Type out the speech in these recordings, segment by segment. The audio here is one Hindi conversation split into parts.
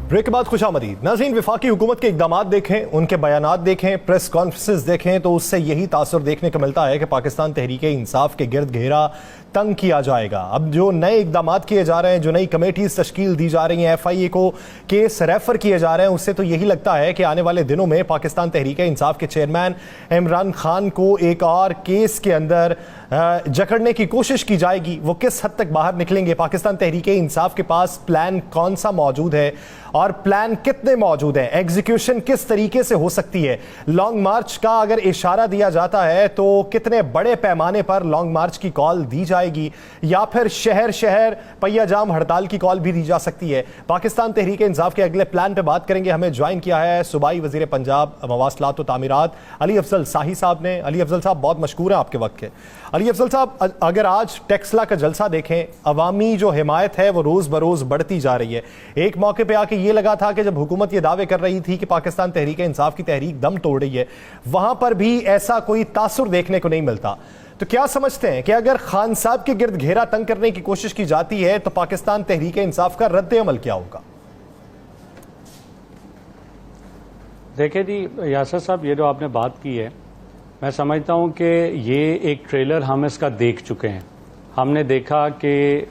ब्रेक के बाद खुशामदीद नाज़रीन। वफाकी हुकूमत के इक़दामात देखें, उनके बयानात देखें, प्रेस कॉन्फ्रेंसेस देखें तो उससे यही तासुर देखने को मिलता है कि पाकिस्तान तहरीके इंसाफ के गिर्द घेरा तंग किया जाएगा। अब जो नए इक़दामात किए जा रहे हैं, जो नई कमेटीज तश्कील दी जा रही हैं, FIA को केस रेफर किए जा रहे हैं, उससे तो यही लगता है कि आने वाले दिनों में पाकिस्तान तहरीके इंसाफ के चेयरमैन इमरान खान को एक और केस के अंदर जकड़ने की कोशिश की जाएगी। वो किस हद तक बाहर निकलेंगे, पाकिस्तान तहरीके इंसाफ के पास प्लान कौन सा मौजूद है और प्लान कितने मौजूद हैं, एग्जीक्यूशन किस तरीके से हो सकती है, लॉन्ग मार्च का अगर इशारा दिया जाता है तो कितने बड़े पैमाने पर लॉन्ग मार्च की कॉल दी जाएगी या फिर शहर शहर पहिया जाम हड़ताल की कॉल भी दी जा सकती है। पाकिस्तान तहरीके इंसाफ के अगले प्लान पे बात करेंगे। हमें ज्वाइन किया है सूबाई वजीर पंजाब मवासलात व तामीरात अली अफजल शाही साहब ने। अली अफजल साहब बहुत मशकूर हैं आपके वक्त के। अली अफजल साहब, अगर आज टेक्सला का जलसा देखें, अवामी जो हिमायत है वो रोज बरोज बढ़ती जा रही है। एक मौके पे आके ये लगा था कि जब हुकूमत ये दावे कर रही थी कि पाकिस्तान तहरीके इंसाफ की तहरीक दम तोड़ रही है, वहां पर भी ऐसा कोई तासुर देखने को नहीं मिलता। तो क्या समझते हैं कि अगर खान साहब के गिर्द घेरा तंग करने की कोशिश की जाती है तो पाकिस्तान तहरीके इंसाफ का रद्द अमल क्या होगा? देखिए जी यासर साहब, ये जो आपने बात की है, मैं समझता हूँ कि ये एक ट्रेलर हम इसका देख चुके हैं। हमने देखा कि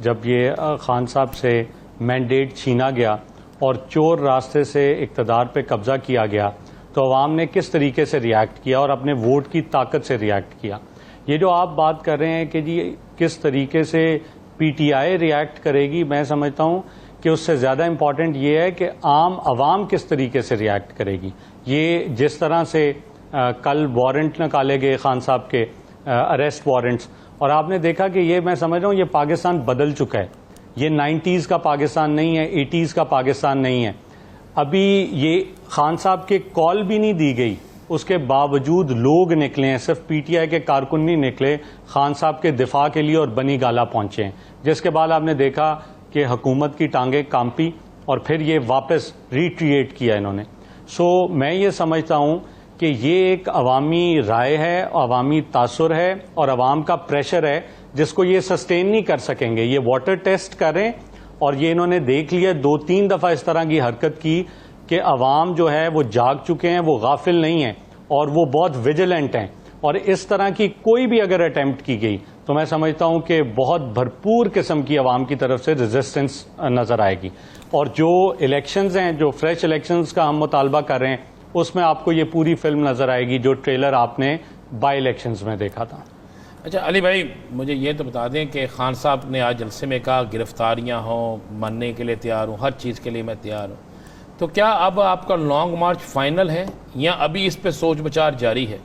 जब ये खान साहब से मैंडेट छीना गया और चोर रास्ते से इक़्तिदार पे कब्जा किया गया तो अवाम ने किस तरीके से रिएक्ट किया और अपने वोट की ताकत से रिएक्ट किया। ये जो आप बात कर रहे हैं कि जी किस तरीके से PTI रिएक्ट करेगी, मैं समझता हूँ कि उससे ज़्यादा इम्पॉर्टेंट ये है कि आम आवाम किस तरीके से रिएक्ट करेगी। ये जिस तरह से कल वारंट निकाले गए खान साहब के अरेस्ट वारंट्स, और आपने देखा कि ये मैं समझ रहा हूँ ये पाकिस्तान बदल चुका है। ये 90s का पाकिस्तान नहीं है, 80s का पाकिस्तान नहीं है। अभी ये खान साहब के कॉल भी नहीं दी गई, उसके बावजूद लोग निकले हैं, सिर्फ PTI के कारकुन नहीं निकले, खान साहब के दिफा के लिए और बनी गाला पहुंचे हैं। जिसके बाद आपने देखा कि हुकूमत की टांगें कांपी और फिर ये वापस रिट्रीट किया इन्होंने। सो मैं ये समझता हूँ कि ये एक अवामी राय है, अवामी तासुर है और अवाम का प्रेशर है जिसको ये सस्टेन नहीं कर सकेंगे। ये वाटर टेस्ट करें और ये इन्होंने देख लिया 2-3 दफा इस तरह की हरकत की कि अवाम जो है वो जाग चुके हैं, वो गाफिल नहीं है और वो बहुत विजिलेंट हैं। और इस तरह की कोई भी अगर अटेम्प्ट की गई तो मैं समझता हूं कि बहुत भरपूर किस्म की अवाम की तरफ से रेजिस्टेंस नजर आएगी। और जो इलेक्शंस हैं, जो फ्रेश इलेक्शंस का हम मुतालबा कर रहे हैं, उसमें आपको ये पूरी फिल्म नजर आएगी जो ट्रेलर आपने बाई इलेक्शंस में देखा था। अच्छा अली भाई, मुझे ये तो बता दें कि खान साहब ने आज जलसे में कहा गिरफ्तारियां हों, मानने के लिए तैयार हूँ, हर चीज़ के लिए मैं तैयार हूँ। तो क्या अब आपका लॉन्ग मार्च फाइनल है या अभी इस पे सोच विचार जारी है?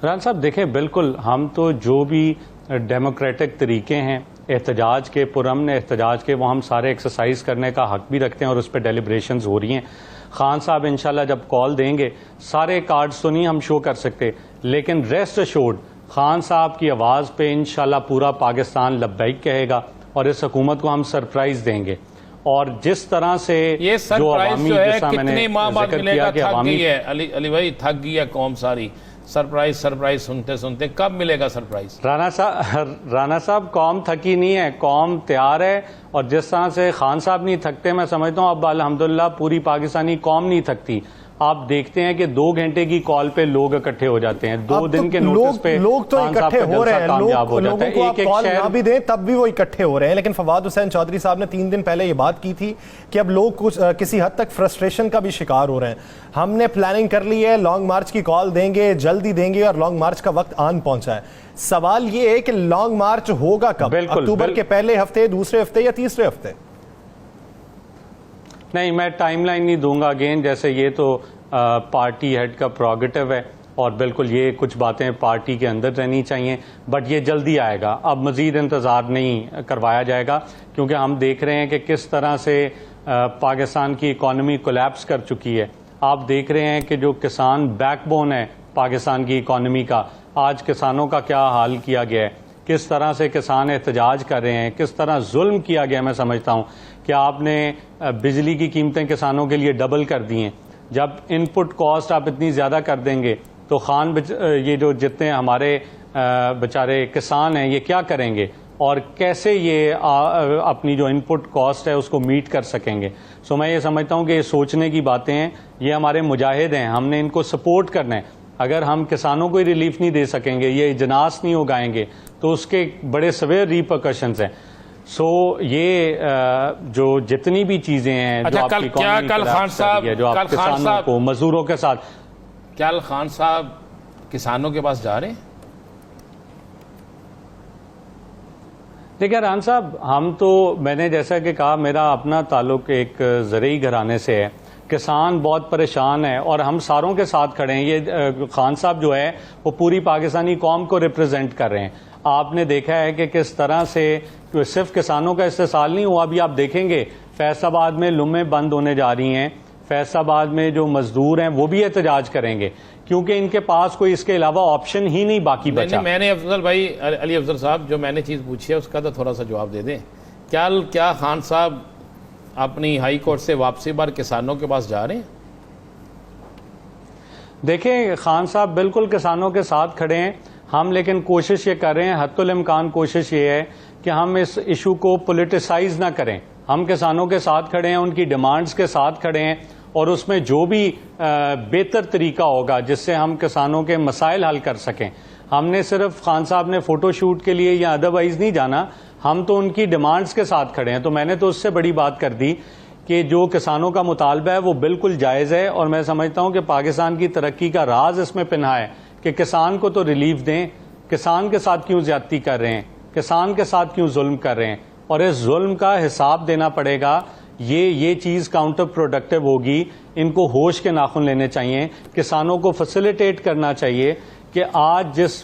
रान साहब देखें, बिल्कुल हम तो जो भी डेमोक्रेटिक तरीके हैं एहतजाज के, पुरअमन एहतजाज के, वो हम सारे एक्सरसाइज करने का हक भी रखते हैं और उस पर डेलिब्रेशंस हो रही हैं। खान साहब इंशाल्लाह जब कॉल देंगे, सारे कार्ड्स तो नहीं हम शो कर सकते, लेकिन रेस्ट अश्योर्ड खान साहब की आवाज़ पे इंशाल्लाह पूरा पाकिस्तान लब्बैक कहेगा और इस हुकूमत को हम सरप्राइज देंगे। और जिस तरह से ये सरप्राइज जो है कितने माह बाद मिलेगा, थक गई है अली भाई, थक गई है कौम सारी। सरप्राइज सरप्राइज सुनते सुनते कब मिलेगा सरप्राइज? राना साहब कौम थकी नहीं है, कौम तैयार है। और जिस तरह से खान साहब नहीं थकते, मैं समझता हूँ अब अल्हम्दुलिल्लाह पूरी पाकिस्तानी कौम नहीं थकती। आप देखते हैं कि 2 घंटे की कॉल पे लोग इकट्ठे हो जाते हैं, 2 दिन के नोटिस पे लोग तो इकट्ठे हो रहे हैं। लोगों को आप कॉल ना भी दें तब भी वो इकट्ठे हो रहे हैं। लेकिन फवाद हुसैन चौधरी साहब ने 3 दिन पहले ये बात की थी कि अब लोग कुछ किसी हद तक फ्रस्ट्रेशन का भी शिकार हो रहे हैं। हमने प्लानिंग कर ली है, लॉन्ग मार्च की कॉल देंगे, जल्दी देंगे और लॉन्ग मार्च का वक्त आन पहुंचा है। सवाल ये है कि लॉन्ग मार्च होगा कब? अक्टूबर के पहले हफ्ते, दूसरे हफ्ते या तीसरे हफ्ते? नहीं, मैं टाइमलाइन नहीं दूंगा। अगेन जैसे ये तो पार्टी हेड का प्रोगेटिव है और बिल्कुल ये कुछ बातें पार्टी के अंदर रहनी चाहिए, बट ये जल्दी आएगा। अब मजीद इंतज़ार नहीं करवाया जाएगा क्योंकि हम देख रहे हैं कि किस तरह से पाकिस्तान की इकॉनमी कोलैप्स कर चुकी है। आप देख रहे हैं कि जो किसान बैकबोन है पाकिस्तान की इकॉनमी का, आज किसानों का क्या हाल किया गया है, किस तरह से किसान एहतजाज कर रहे हैं, किस तरह जुल्म किया गया। मैं समझता हूँ कि आपने बिजली की कीमतें किसानों के लिए डबल कर दी हैं। जब इनपुट कॉस्ट आप इतनी ज़्यादा कर देंगे तो ये जो जितने हमारे बेचारे किसान हैं ये क्या करेंगे? और कैसे ये अपनी जो इनपुट कॉस्ट है उसको मीट कर सकेंगे। सो मैं ये समझता हूँ कि ये सोचने की बातें हैं, ये हमारे मुजाहिद हैं, हमने इनको सपोर्ट करना है। अगर हम किसानों को रिलीफ नहीं दे सकेंगे, ये इजनास नहीं उगाएंगे, तो उसके बड़े सवेयर रिपरकशंस हैं। सो ये जो जितनी भी चीजें हैं जो आपकी इकॉनमी कल खान साहब जो आप किसानों को मजदूरों के साथ, क्या खान साहब किसानों के पास जा रहे हैं? देखिए रान साहब, हम तो, मैंने जैसा कि कहा, मेरा अपना ताल्लुक एक ज़रई घराने से है। किसान बहुत परेशान है और हम सारों के साथ खड़े हैं। ये खान साहब जो है वो पूरी पाकिस्तानी कौम को रिप्रेजेंट कर रहे हैं। आपने देखा है कि किस तरह से सिर्फ किसानों का इस्तेसाल नहीं हुआ। अभी आप देखेंगे फैसलाबाद में लुमें बंद होने जा रही हैं, फैसलाबाद में जो मजदूर हैं वो भी एहतजाज करेंगे क्योंकि इनके पास कोई इसके अलावा ऑप्शन ही नहीं बाकी बचा। मैंने अफजल भाई, अली अफजल साहब, जो मैंने चीज़ पूछी है उसका तो थोड़ा सा जवाब दे दें। क्या खान साहब अपनी हाई कोर्ट से वापसी बार किसानों के पास जा रहे हैं? देखें, खान साहब बिल्कुल किसानों के साथ खड़े हैं हम, लेकिन कोशिश ये कर रहे हैं, हत्तुल इम्कान कोशिश ये है कि हम इस इशू को पॉलिटिसाइज ना करें। हम किसानों के साथ खड़े हैं, उनकी डिमांड्स के साथ खड़े हैं और उसमें जो भी बेहतर तरीका होगा जिससे हम किसानों के मसाइल हल कर सकें। हमने सिर्फ खान साहब ने फोटो शूट के लिए या अदरवाइज नहीं जाना, हम तो उनकी डिमांड्स के साथ खड़े हैं। तो मैंने तो उससे बड़ी बात कर दी कि जो किसानों का मुतालबा है वो बिल्कुल जायज़ है और मैं समझता हूं कि पाकिस्तान की तरक्की का राज इसमें पिन्हा है कि किसान को तो रिलीफ दें। किसान के साथ क्यों ज्यादती कर रहे हैं, किसान के साथ क्यों जुल्म कर रहे हैं, और इस जुल्म का हिसाब देना पड़ेगा। ये चीज़ काउंटर प्रोडक्टिव होगी। इनको होश के नाखून लेने चाहिए, किसानों को फैसिलिटेट करना चाहिए कि आज जिस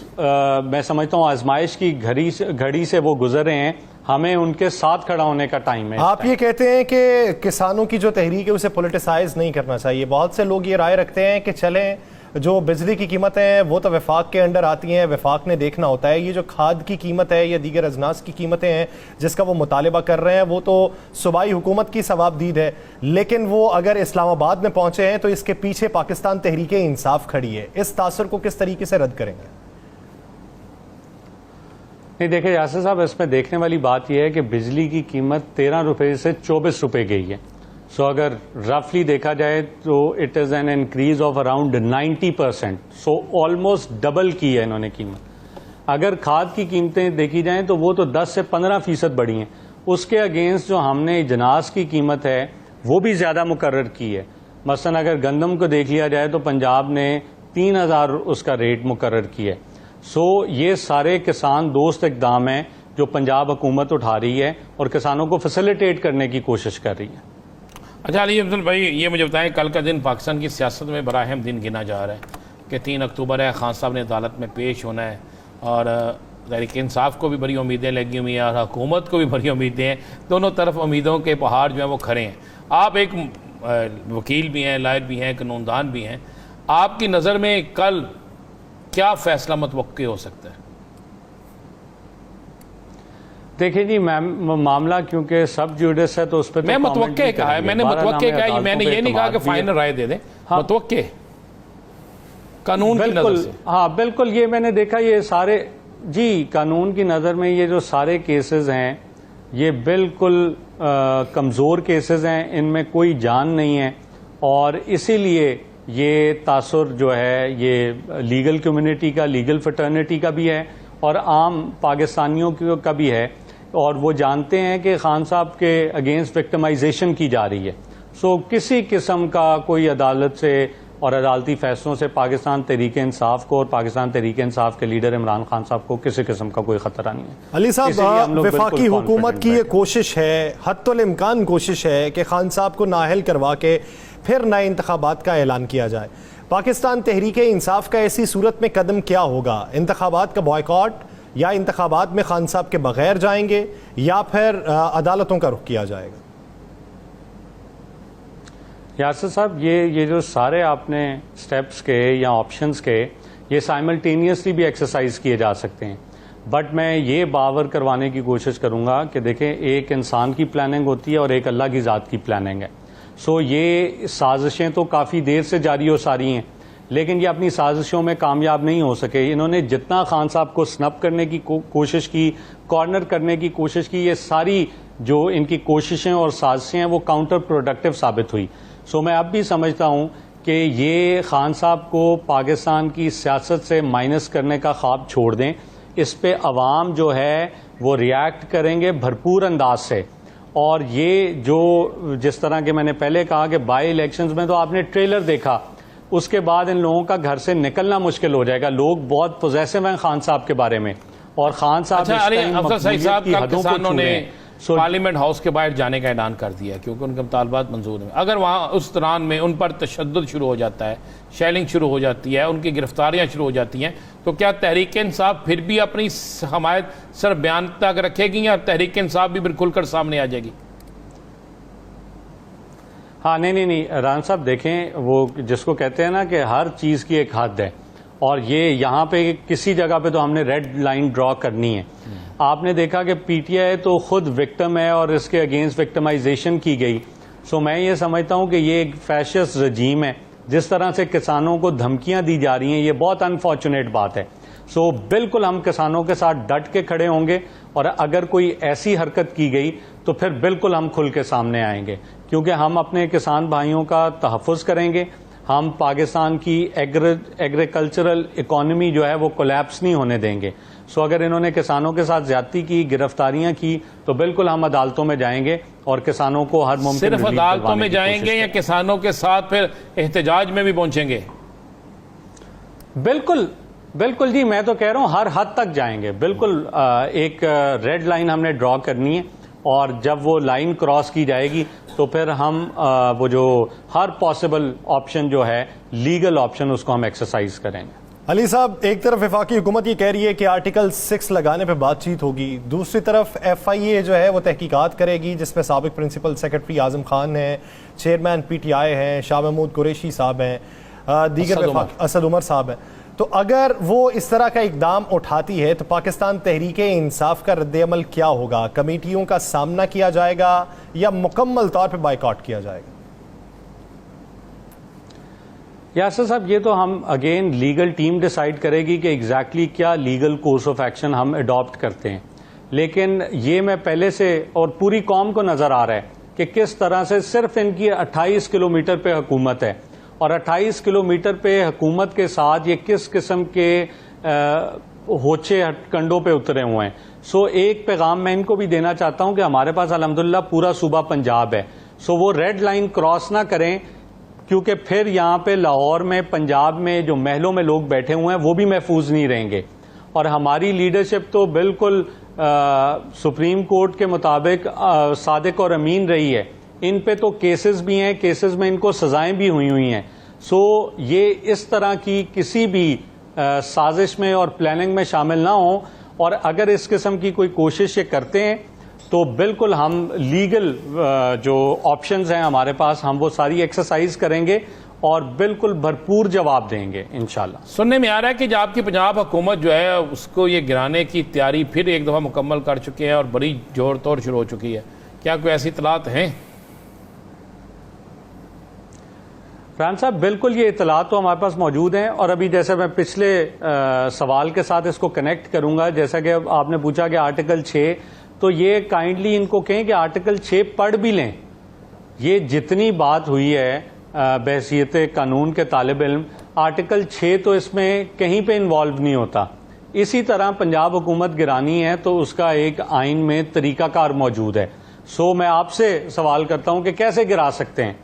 मैं समझता हूँ आजमाइश की घड़ी से वो गुजर रहे हैं, हमें उनके साथ खड़ा होने का टाइम है। आप ये कहते हैं कि किसानों की जो तहरीक है उसे पॉलिटिसाइज नहीं करना चाहिए। बहुत से लोग ये राय रखते हैं कि चलें, जो बिजली की कीमतें हैं वो तो वफाक के अंडर आती हैं, वफाक ने देखना होता है। ये जो खाद की कीमत है या दीगर अजनास की कीमतें हैं जिसका वो मुतालिबा कर रहे हैं वो तो सूबाई हुकूमत की सवाबदीद है, लेकिन वो अगर इस्लामाबाद में पहुंचे हैं तो इसके पीछे पाकिस्तान तहरीक इंसाफ खड़ी है। इस तासर को किस तरीके से रद्द करेंगे? नहीं, देखिए यासिर साहब, इसमें देखने वाली बात यह है कि बिजली की कीमत 13 रुपए से 24 रुपए गई है। सो अगर रफली देखा जाए तो it is an increase of around 90%। So almost double की है इन्होंने कीमत। अगर खाद की कीमतें देखी जाएं तो वो तो 10 से 15% बढ़ी हैं। उसके अगेंस्ट जो हमने इजनास की कीमत है वो भी ज़्यादा मुकर्रर की है। मसलन अगर गंदम को देख लिया जाए तो पंजाब ने 3000 उसका रेट मुकर्रर किया है। सो ये सारे किसान दोस्त इकदाम हैं जो पंजाब हुकूमत उठा रही है और किसानों को फैसिलिटेट करने की कोशिश कर रही है। अच्छा अली अफजल भाई, ये मुझे बताएं, कल का दिन पाकिस्तान की सियासत में बड़ा अहम दिन गिना जा रहा है कि 3 अक्टूबर है, खान साहब ने अदालत में पेश होना है और तहरीक इंसाफ को भी बड़ी उम्मीदें लगी हुई हैं और हुकूमत को भी बड़ी उम्मीदें हैं। दोनों तरफ उम्मीदों के पहाड़ जो हैं वो खड़े हैं। आप एक वकील भी हैं, लायर भी हैं, कानूनदान भी हैं, आपकी नज़र में कल क्या फैसला मुतवक्के हो सकता है? देखिए जी, मामला क्योंकि सब जुडिस है तो उस पर मैं मुतवक्के कहा है, मैंने मुतवक्के कहा है, मैंने ये नहीं कहा कि फाइनल राय दे दें। हाँ, मुतवक्के कानून की नजर से। हाँ बिल्कुल, ये मैंने देखा, ये सारे जी कानून की नज़र में ये जो सारे केसेस हैं ये बिल्कुल कमज़ोर केसेस हैं, इनमें कोई जान नहीं है और इसीलिए ये तासुर जो है ये लीगल कम्युनिटी का, लीगल फ्रेटर्निटी का भी है और आम पाकिस्तानियों का भी है और वो जानते हैं कि खान साहब के अगेंस्ट विक्टिमाइजेशन की जा रही है। सो किसी किस्म का कोई अदालत से और अदालती फैसलों से पाकिस्तान तहरीक इंसाफ को और पाकिस्तान तहरीक इंसाफ के लीडर इमरान खान साहब को किसी किस्म का कोई खतरा नहीं है। अली साहब, वफाकी हुकूमत की ये कोशिश है, हत्तुल इम्कान कोशिश है कि खान साहब को नाअहल करवा के फिर नए इंतखाबात का ऐलान किया जाए। पाकिस्तान तहरीक इंसाफ का ऐसी सूरत में कदम क्या होगा? इंतखाबात का बॉयकॉट या इंतखाबात में खान साहब के बगैर जाएंगे या फिर अदालतों का रुख किया जाएगा? यासिर साहब, ये जो सारे आपने स्टेप्स के या ऑप्शंस के, ये साइमल्टेनियसली भी एक्सरसाइज किए जा सकते हैं, बट मैं ये बावर करवाने की कोशिश करूंगा कि देखें, एक इंसान की प्लानिंग होती है और एक अल्लाह की ज़ात की प्लानिंग है। सो ये साजिशें तो काफ़ी देर से जारी हो सारी हैं, लेकिन ये अपनी साजिशों में कामयाब नहीं हो सके। इन्होंने जितना खान साहब को स्नप करने की कोशिश की, कॉर्नर करने की कोशिश की, ये सारी जो इनकी कोशिशें और साजिशें हैं वो काउंटर प्रोडक्टिव साबित हुई। सो मैं अब भी समझता हूं कि ये खान साहब को पाकिस्तान की सियासत से माइनस करने का ख्वाब छोड़ दें। इस पे अवाम जो है वो रिएक्ट करेंगे भरपूर अंदाज से। और ये जो जिस तरह के मैंने पहले कहा कि बाई इलेक्शंस में तो आपने ट्रेलर देखा, उसके बाद इन लोगों का घर से निकलना मुश्किल हो जाएगा। लोग बहुत पोजेसिव हैं खान साहब के बारे में, और खान साहब अच्छा, अरे अफजल सईद साहब का किसानों ने So, पार्लियामेंट हाउस के बाहर जाने का ऐलान कर दिया क्योंकि उनके मुतालबात मंजूर हैं। अगर वहाँ उस दौरान में उन पर तशद्दुद शुरू हो जाता है, शेलिंग शुरू हो जाती है, उनकी गिरफ्तारियां शुरू हो जाती हैं, तो क्या तहरीक इंसाफ फिर भी अपनी हमायत सिर्फ बयान तक रखेगी या तहरीक इंसाफ भी बिल्कुल कर सामने आ जाएगी? हाँ, नहीं, राना साहब देखें, वो जिसको कहते हैं ना कि हर चीज़ की एक हद है, और ये यहाँ पे किसी जगह पे तो हमने रेड लाइन ड्रॉ करनी है। आपने देखा कि पीटीआई तो खुद विक्टिम है और इसके अगेंस्ट विक्टिमाइजेशन की गई। सो मैं ये समझता हूँ कि ये एक फैशिस्ट रजीम है। जिस तरह से किसानों को धमकियां दी जा रही हैं, ये बहुत अनफॉर्चुनेट बात है। सो बिल्कुल हम किसानों के साथ डट के खड़े होंगे, और अगर कोई ऐसी हरकत की गई तो फिर बिल्कुल हम खुल के सामने आएंगे, क्योंकि हम अपने किसान भाइयों का तहफ़्फ़ुज़ करेंगे। हम पाकिस्तान की एग्रीकल्चरल इकोनॉमी जो है वो कोलैप्स नहीं होने देंगे। सो अगर इन्होंने किसानों के साथ ज्यादती की, गिरफ्तारियां की, तो बिल्कुल हम अदालतों में जाएंगे और किसानों को हर मुमकिन सिर्फ अदालतों में जाएंगे या किसानों के साथ फिर एहतजाज में भी पहुंचेंगे? बिल्कुल जी, मैं तो कह रहा हूं हर हद तक जाएंगे। बिल्कुल एक रेड लाइन हमने ड्रॉ करनी है, और जब वो लाइन क्रॉस की जाएगी तो फिर हम वो जो हर पॉसिबल ऑप्शन जो है, लीगल ऑप्शन, उसको हम एक्सरसाइज करेंगे। अली साहब, एक तरफ वफाकी हुकूमत ये कह रही है कि आर्टिकल 6 लगाने पे बातचीत होगी, दूसरी तरफ FIA जो है वो तहकीकात करेगी, जिसमें साबिक प्रिंसिपल सेक्रेटरी आजम खान है, चेयरमैन PTI हैं, शाह महमूद कुरैशी साहब हैं, दीगर असद उमर साहब हैं। तो अगर वो इस तरह का इकदाम उठाती है तो पाकिस्तान तहरीके इंसाफ का रद्द-ए-अमल क्या होगा? कमेटियों का सामना किया जाएगा या मुकम्मल तौर पर बाइकआउट किया जाएगा? यासर साहब, ये तो हम अगेन लीगल टीम डिसाइड करेगी कि एग्जैक्टली क्या लीगल कोर्स ऑफ एक्शन हम अडॉप्ट करते हैं। लेकिन ये मैं पहले से, और पूरी कौम को नजर आ रहा है कि किस तरह से सिर्फ इनकी 28 किलोमीटर पे हुकूमत है, और 28 किलोमीटर पे हुकूमत के साथ ये किस किस्म के होचे हटकंडों पे उतरे हुए हैं। सो एक पैगाम मैं इनको भी देना चाहता हूं कि हमारे पास अल्हम्दुलिल्लाह पूरा सूबा पंजाब है। सो वो रेड लाइन क्रॉस ना करें, क्योंकि फिर यहाँ पे लाहौर में, पंजाब में जो महलों में लोग बैठे हुए हैं वो भी महफूज नहीं रहेंगे। और हमारी लीडरशिप तो बिल्कुल सुप्रीम कोर्ट के मुताबिक सादिक और अमीन रही है। इन पे तो केसेस भी हैं, केसेस में इनको सजाएं भी हुई हैं। सो ये इस तरह की किसी भी साजिश में और प्लानिंग में शामिल ना हो, और अगर इस किस्म की कोई कोशिश ये करते हैं तो बिल्कुल हम लीगल जो ऑप्शंस हैं हमारे पास, हम वो सारी एक्सरसाइज करेंगे और बिल्कुल भरपूर जवाब देंगे इंशाल्लाह। सुनने में आ रहा है कि जो आपकी पंजाब हुकूमत जो है उसको ये गिराने की तैयारी फिर एक दफ़ा मुकम्मल कर चुके हैं और बड़ी जोर तोड़ शुरू हो चुकी है। क्या कोई ऐसी इतलात हैं? रान साहब, बिल्कुल ये इतलात तो हमारे पास मौजूद हैं, और अभी जैसे मैं पिछले सवाल के साथ इसको कनेक्ट करूंगा, जैसा कि आपने पूछा कि आर्टिकल 6, तो ये काइंडली इनको कहें कि आर्टिकल 6 पढ़ भी लें। ये जितनी बात हुई है बहसीयत कानून के तालिब इल्म, आर्टिकल 6 तो इसमें कहीं पे इन्वॉल्व नहीं होता। इसी तरह पंजाब हुकूमत गिरानी है तो उसका एक आइन में तरीकाकार मौजूद है। सो मैं आपसे सवाल करता हूं कि कैसे गिरा सकते हैं,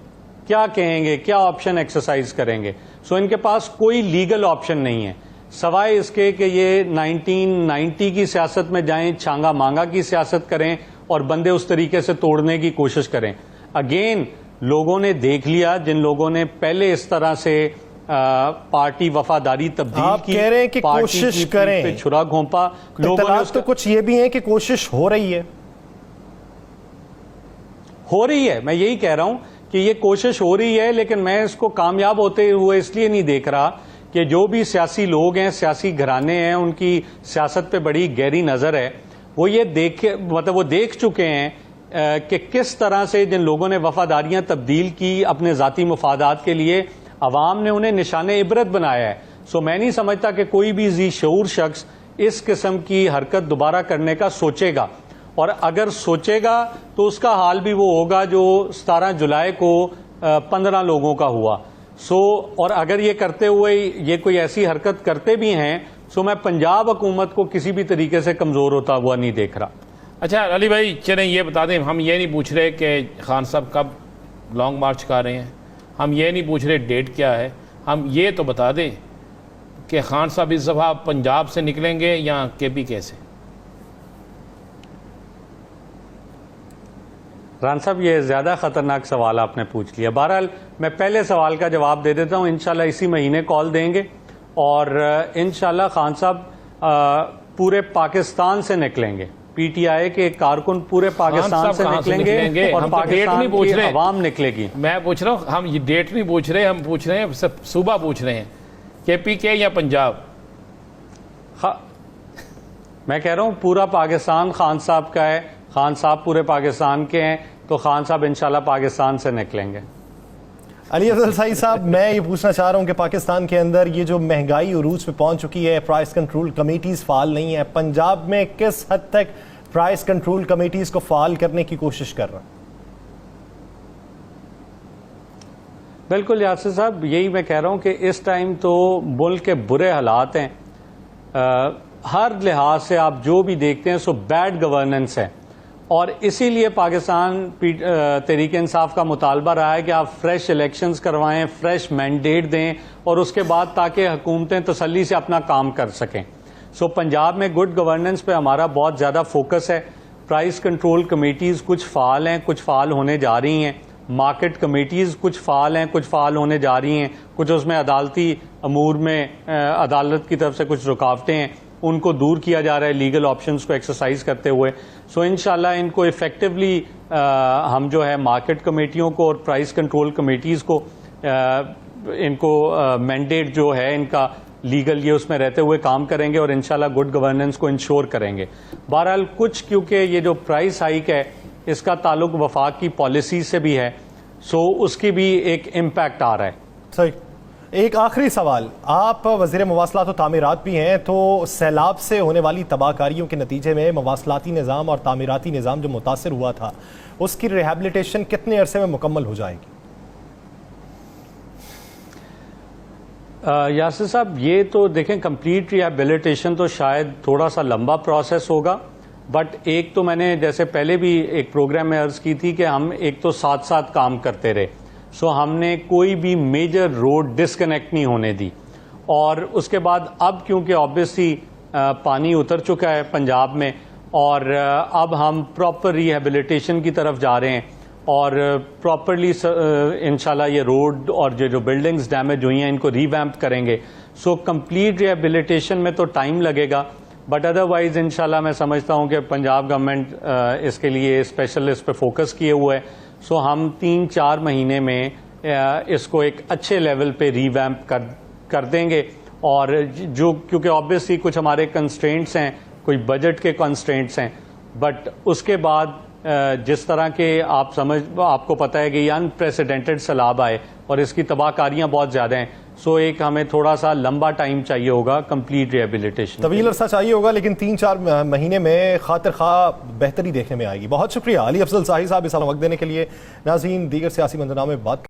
क्या कहेंगे, क्या ऑप्शन एक्सरसाइज करेंगे? सो इनके पास कोई लीगल ऑप्शन नहीं है सवाए इसके कि ये 1990 की सियासत में जाएं, छांगा मांगा की सियासत करें और बंदे उस तरीके से तोड़ने की कोशिश करें। अगेन लोगों ने देख लिया, जिन लोगों ने पहले इस तरह से पार्टी वफादारी तब्दील आप की, कह रहे हैं कि कोशिश करें, पे छुरा घोंपा लोगों ने, तो कुछ ये भी है कि कोशिश हो रही है। मैं यही कह रहा हूं कि ये कोशिश हो रही है, लेकिन मैं इसको कामयाब होते हुए इसलिए नहीं देख रहा कि जो भी सियासी लोग हैं, सियासी घराने हैं, उनकी सियासत पे बड़ी गहरी नजर है। वो ये वो देख चुके हैं कि किस तरह से जिन लोगों ने वफादारियां तब्दील की अपने जाती मुफादात के लिए, अवाम ने उन्हें निशाने इबरत बनाया है। सो मैं नहीं समझता कि कोई भी जी शऊर शख्स इस किस्म की हरकत दोबारा करने का सोचेगा, और अगर सोचेगा तो उसका हाल भी वो होगा जो 17 जुलाई को 15 लोगों का हुआ। और अगर ये करते हुए ये कोई ऐसी हरकत करते भी हैं, मैं पंजाब हुकूमत को किसी भी तरीके से कमजोर होता हुआ नहीं देख रहा। अच्छा अली भाई, चलें ये बता दें, हम ये नहीं पूछ रहे कि खान साहब कब लॉन्ग मार्च कर रहे हैं, हम ये नहीं पूछ रहे डेट क्या है, हम ये तो बता दें कि खान साहब इस दफ़ा पंजाब से निकलेंगे या KPK से। रान साहब, ये ज़्यादा ख़तरनाक सवाल आपने पूछ लिया। बहरहाल मैं पहले सवाल का जवाब दे देता हूँ। इंशाल्लाह इसी महीने कॉल देंगे और इंशाल्लाह खान साहब पूरे पाकिस्तान से निकलेंगे। PTI के कारकुन पूरे पाकिस्तान से निकलेंगे और पाकिस्तान की अवाम निकलेगी। मैं पूछ रहा हूँ, हम ये डेट नहीं पूछ रहे, हम पूछ रहे हैं सूबा पूछ रहे हैं, KPK या पंजाब। मैं कह रहा हूँ पूरा पाकिस्तान खान साहब का है, खान साहब पूरे पाकिस्तान के हैं, तो खान साहब इंशाल्लाह पाकिस्तान से निकलेंगे। अली अफजल सईद साहब, मैं ये पूछना चाह रहा हूँ कि पाकिस्तान के अंदर ये जो महंगाई उरूज पे पहुंच चुकी है, प्राइस कंट्रोल कमेटीज फाल नहीं है, पंजाब में किस हद तक प्राइस कंट्रोल कमेटीज को फाल करने की कोशिश कर रहा है? बिल्कुल यासिर साहब, यही मैं कह रहा हूँ कि इस टाइम तो मुल्क के बुरे हालात हैं, हर लिहाज से आप जो भी देखते हैं सो बैड गवर्नेंस है, और इसीलिए पाकिस्तान तहरीक इंसाफ का मुतालबा रहा है कि आप फ्रेश इलेक्शंस करवाएं, फ्रेश मैंडेट दें, और उसके बाद ताकि हुकूमतें तसल्ली से अपना काम कर सकें। पंजाब में गुड गवर्नेंस पे हमारा बहुत ज़्यादा फोकस है। प्राइस कंट्रोल कमेटीज़ कुछ फ़ाल हैं, कुछ फ़ाल होने जा रही हैं। मार्केट कमेटीज़ कुछ फ़ाल हैं, कुछ फ़ाल होने जा रही हैं। कुछ उसमें अदालती अमूर में अदालत की तरफ से कुछ रुकावटें हैं, उनको दूर किया जा रहा है लीगल ऑप्शंस को एक्सरसाइज करते हुए। इंशाल्लाह इनको इफेक्टिवली हम जो है मार्केट कमेटियों को और प्राइस कंट्रोल कमेटीज़ को इनको मैंडेट जो है इनका लीगल ये उसमें रहते हुए काम करेंगे और इंशाल्लाह गुड गवर्नेंस को इंश्योर करेंगे। बहरहाल कुछ क्योंकि ये जो प्राइस हाइक है इसका ताल्लुक वफाक की पॉलिसी से भी है, उसकी भी एक इम्पैक्ट आ रहा है। सही। एक आखिरी सवाल, आप वज़ीर मवासलात और तामीरात भी हैं, तो सैलाब से होने वाली तबाहकारियों के नतीजे में मवासलाती निज़ाम और तामीराती निज़ाम जो मुतासर हुआ था उसकी रिहेबिलिटेशन कितने अरसे में मुकम्मल हो जाएगी? यासिर साहब, ये तो देखें कंप्लीट रिहेबिलिटेशन तो शायद थोड़ा सा लंबा प्रोसेस होगा, बट एक तो मैंने जैसे पहले भी एक प्रोग्राम में अर्ज की थी कि हम एक तो साथ साथ काम करते रहे। हमने कोई भी मेजर रोड डिस्कनेक्ट नहीं होने दी, और उसके बाद अब क्योंकि ऑब्वियसली पानी उतर चुका है पंजाब में और अब हम प्रॉपर रिहेबिलिटेशन की तरफ जा रहे हैं और प्रॉपरली इंशाल्लाह ये रोड और जो बिल्डिंग्स डैमेज हुई हैं इनको रीवैम्प करेंगे। कंप्लीट रिहेबिलिटेशन में तो टाइम लगेगा, बट अदरवाइज इंशाल्लाह मैं समझता हूं कि पंजाब गवर्नमेंट इसके लिए स्पेशल इस पे फोकस किए हुए है। हम 3-4 महीने में इसको एक अच्छे लेवल पे रीवैम्प कर देंगे, और जो क्योंकि ऑब्वियसली कुछ हमारे कंस्ट्रेंट्स हैं, कोई बजट के कंस्ट्रेंट्स हैं, बट उसके बाद जिस तरह के आपको पता है कि ये अनप्रेसिडेंटेड सैलाब आए और इसकी तबाहकारियां बहुत ज़्यादा हैं, एक हमें थोड़ा सा लंबा टाइम चाहिए होगा कंप्लीट रिहेबिलिटेशन। तवील अरसा चाहिए होगा, लेकिन 3-4 महीने में खातिर खा बेहतरी देखने में आएगी। बहुत शुक्रिया अली अफजल साहिब इस वक्त देने के लिए। नाज़रीन, दीगर सियासी मंजरनामे में बात